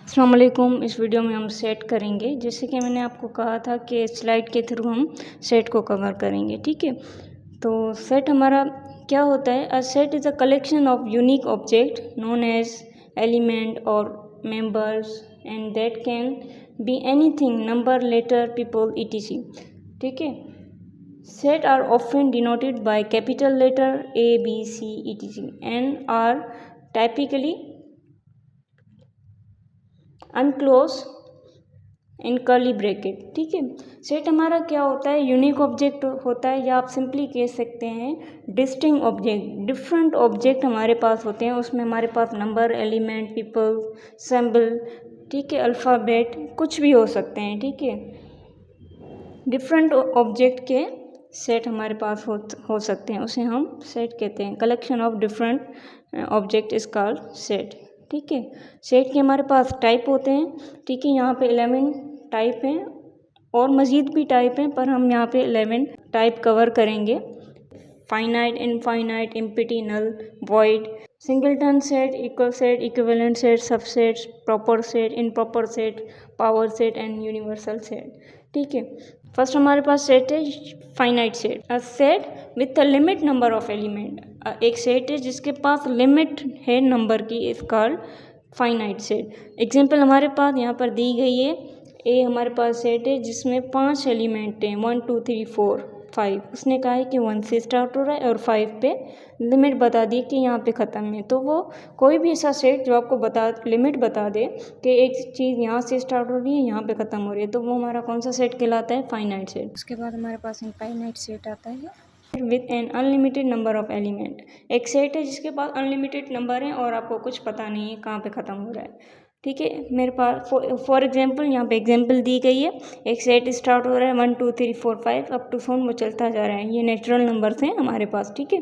अस्सलाम वालेकुम। इस वीडियो में हम सेट करेंगे, जैसे कि मैंने आपको कहा था कि स्लाइड के थ्रू हम सेट को कवर करेंगे। ठीक है, तो सेट हमारा क्या होता है? A set is a collection of unique object known as element और members and that can be anything, number, letter, people, etc। ठीक है, set are often denoted by capital letter A, B, C, etc and are typically enclosed in curly bracket. ठीक है, set हमारा क्या होता है? Unique object होता है, या आप सिंपली कह सकते हैं डिस्टिंक्ट ऑब्जेक्ट। डिफरेंट ऑब्जेक्ट हमारे पास होते हैं, उसमें हमारे पास नंबर, एलिमेंट, पीपल, सिंबल, ठीक है, अल्फ़ाबेट, कुछ भी हो सकते हैं। ठीक है, डिफरेंट ऑब्जेक्ट के सेट हमारे पास हो सकते हैं, उसे हम सेट कहते हैं। Collection of different object is called set. ठीक है, सेट के हमारे पास टाइप होते हैं। ठीक है, यहाँ पे 11 टाइप हैं और मज़ीद भी टाइप हैं, पर हम यहाँ पे 11 टाइप कवर करेंगे। Finite, infinite, empty, null, void, singleton set, equal set, equivalent set, subset, proper set, improper set, power set and universal set. ठीक है, फर्स्ट हमारे पास सेट है finite set. A set with a limit number of element. एक set है जिसके पास limit है नंबर की, is called finite set. Example हमारे पास यहाँ पर दी गई है। ए हमारे पास सेट है जिसमें 5 एलिमेंट हैं, 1 2 3 4 5। उसने कहा है कि 1 से स्टार्ट हो रहा है और 5 पे लिमिट बता दी कि यहाँ पे ख़त्म है। तो वो कोई भी ऐसा सेट जो आपको लिमिट बता दे कि एक चीज़ यहाँ से स्टार्ट हो रही है, यहाँ पे ख़त्म हो रही है, तो वो हमारा कौन सा सेट कहलाता है? Finite set. उसके बाद हमारे पास इनफाइनाइट सेट आता है with an unlimited number of element. एक सेट है जिसके पास अनलिमिटेड नंबर है और आपको कुछ पता नहीं है कहाँ पे ख़त्म हो रहा है। ठीक है, मेरे पास फॉर एग्जांपल यहाँ पे एग्जांपल दी गई है। एक सेट स्टार्ट हो रहा है 1 2 3 4 5 अप टू 4, वो चलता जा रहा है। ये नेचुरल नंबर्स हैं हमारे पास। ठीक है,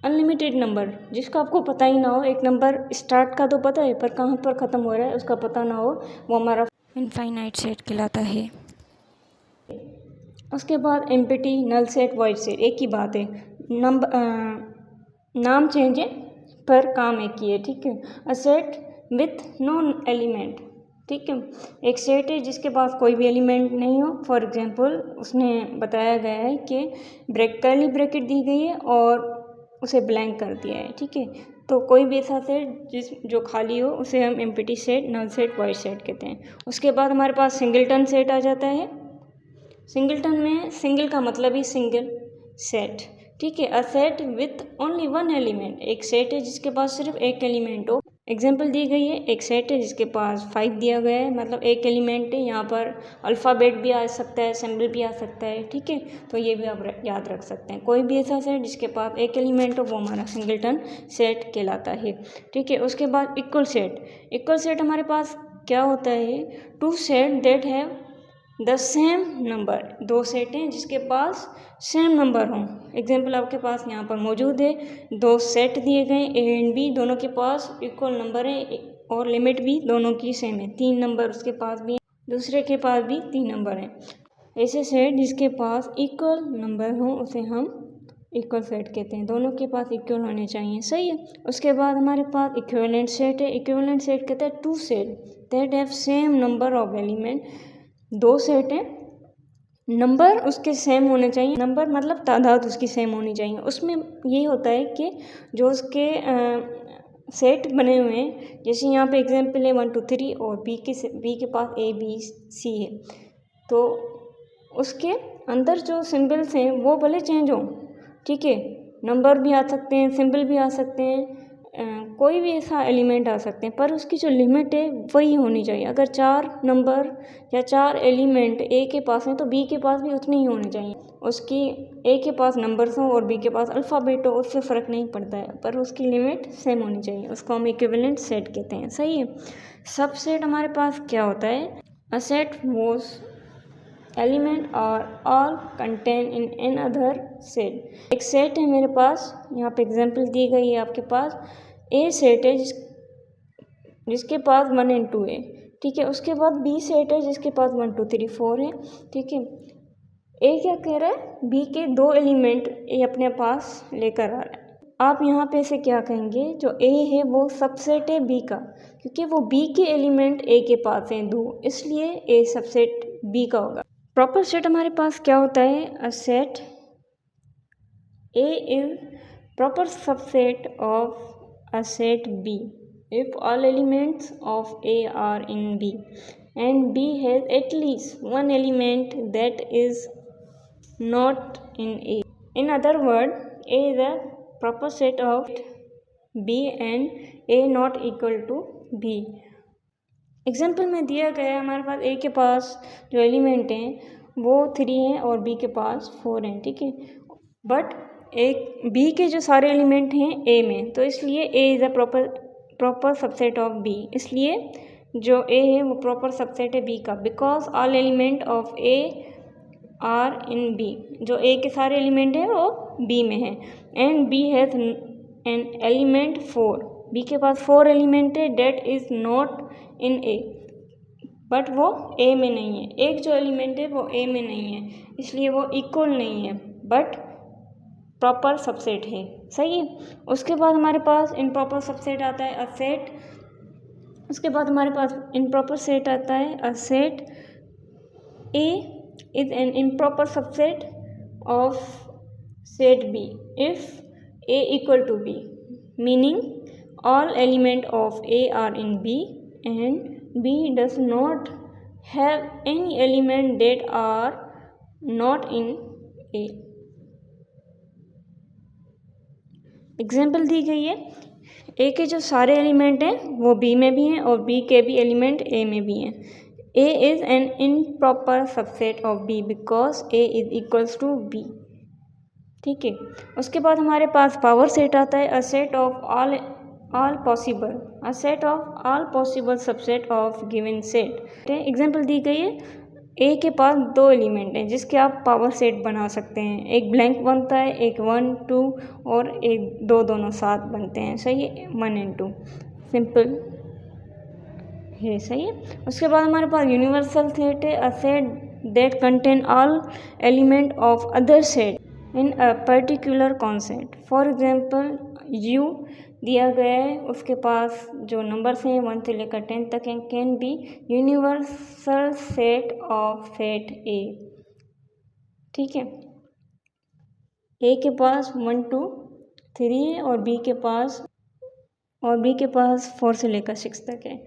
अनलिमिटेड नंबर जिसका आपको पता ही ना हो, एक नंबर स्टार्ट का तो पता है पर कहाँ पर ख़त्म हो रहा है उसका पता ना हो, वो हमारा इनफाइनाइट सेट कहलाता है। उसके बाद empty, null set, void set, एक ही बात है। नाम चेंज है पर काम एक ही है। ठीक है, a set with no element. ठीक है, एक सेट है जिसके पास कोई भी एलिमेंट नहीं हो। फॉर एग्जांपल उसने बताया गया है कि कर्ली ब्रैकेट दी गई है और उसे ब्लैंक कर दिया है। ठीक है, तो कोई भी ऐसा सेट जो खाली हो उसे हम empty set, null set, void set कहते हैं। उसके बाद हमारे पास सिंगलटन सेट आ जाता है। सिंगलटन में सिंगल का मतलब ही सिंगल सेट। ठीक है, a set with only one element. एक सेट है जिसके पास सिर्फ एक एलिमेंट हो। एग्जाम्पल दी गई है, एक सेट है जिसके पास 5 दिया गया है, मतलब एक एलिमेंट है। यहाँ पर अल्फ़ाबेट भी आ सकता है, सिंबल भी आ सकता है। ठीक है, तो ये भी आप याद रख सकते हैं। कोई भी ऐसा सेट जिसके पास एक एलिमेंट हो वो हमारा सिंगलटन सेट कहलाता है। ठीक है, उसके बाद इक्वल सेट। इक्वल सेट हमारे पास क्या होता है? Two set that have the same number. दो सेट हैं जिसके पास सेम नंबर हों। एग्जाम्पल आपके पास यहाँ पर मौजूद है। दो सेट दिए गए ए एंड बी, दोनों के पास इक्वल नंबर है और लिमिट भी दोनों की सेम है। 3 नंबर उसके पास भी है, दूसरे के पास भी 3 नंबर हैं। ऐसे सेट जिसके पास इक्वल नंबर हो उसे हम इक्वल सेट कहते हैं। दोनों के पास इक्वल होने चाहिए। सही है। उसके बाद हमारे पास इक्विवेलेंट सेट है। इक्विवेलेंट सेट कहता है two set that have same number of element. दो सेट हैं, नंबर उसके सेम होने चाहिए। नंबर मतलब तादाद उसकी सेम होनी चाहिए। उसमें ये होता है कि जो उसके सेट बने हुए हैं, जैसे यहाँ पे एग्जांपल है 1 2 3 और बी के पास A B C है, तो उसके अंदर जो सिंबल्स हैं वो भले चेंज हों। ठीक है, नंबर भी आ सकते हैं, सिंबल भी आ सकते हैं, कोई भी ऐसा एलिमेंट आ सकते हैं, पर उसकी जो लिमिट है वही होनी चाहिए। अगर 4 नंबर या 4 एलिमेंट ए के पास हैं तो बी के पास भी उतने ही होने चाहिए। उसकी ए के पास नंबर्स हों और बी के पास अल्फ़ाबेट हो, उससे फ़र्क नहीं पड़ता है, पर उसकी लिमिट सेम होनी चाहिए। उसको हम इक्विवेलेंट सेट कहते हैं। सही है। सब सेट हमारे पास क्या होता है? अ सेट वोज एलिमेंट और all contain in an other set. एक सेट है मेरे पास, यहाँ पे एग्जांपल दी गई है आपके पास। ए सेट है जिसके पास 1 and 2 है। ठीक है, उसके बाद बी सेट है जिसके पास 1 2 3 4 है। ठीक है, ए क्या कह रहा है? बी के 2 एलिमेंट ए अपने पास लेकर आ रहा है। आप यहाँ पे से क्या कहेंगे, जो ए है वो सबसेट है बी का, क्योंकि वो बी के एलिमेंट ए के पास हैं 2, इसलिए ए सबसेट बी का होगा। प्रॉपर सेट हमारे पास क्या होता है, a set A is proper subset of a set B if all elements of A are in B and B has at least one element that is not in A. In other words, A is a proper set of B and A not equal to B. Example में दिया गया है, हमारे पास A के पास जो element हैं वो 3 हैं और B के पास 4 हैं, ठीक है। बट एक B के जो सारे एलिमेंट हैं A में, तो इसलिए A is a proper subset of B, इसलिए जो A है वो प्रॉपर सबसेट है B का, because all element of A are in B, जो A के सारे एलिमेंट हैं वो B में है, and B has an element 4, B के पास 4 एलिमेंट है that is not in A, but वो A में नहीं है, एक जो एलिमेंट है वो A में नहीं है, इसलिए वो इक्वल नहीं है, बट प्रॉपर सबसेट है, सही है। उसके बाद हमारे पास इम्प्रॉपर सबसेट आता है अ सेट, उसके बाद हमारे पास इम्प्रॉपर सेट आता है a set A is an improper subset of set B if A equal to B, meaning all element of A are in B and B does not have any element that are not in A. Example दी गई है, ए के जो सारे element हैं वो B में भी हैं और बी के भी एलिमेंट ए में भी हैं। A is an improper subset of B because A is equals to B, ठीक है। उसके बाद हमारे पास पावर सेट आता है a set of all possible subset of given set. Example दी गई है, ए के पास 2 एलिमेंट हैं जिसके आप पावर सेट बना सकते हैं, एक ब्लैंक बनता है, एक 1 2 और एक 2 दोनों साथ बनते हैं, सही है, 1 and 2 सिंपल है, सही है। उसके बाद हमारे पास यूनिवर्सल सेट है a set that contain all element of other set in a particular concept. For example you दिया गया है, उसके पास जो नंबर्स हैं 1 से लेकर 10 तक हैं, can be universal set of set ए, ठीक है। ए के पास 1 2 3 है और बी के पास 4 से लेकर 6 तक है,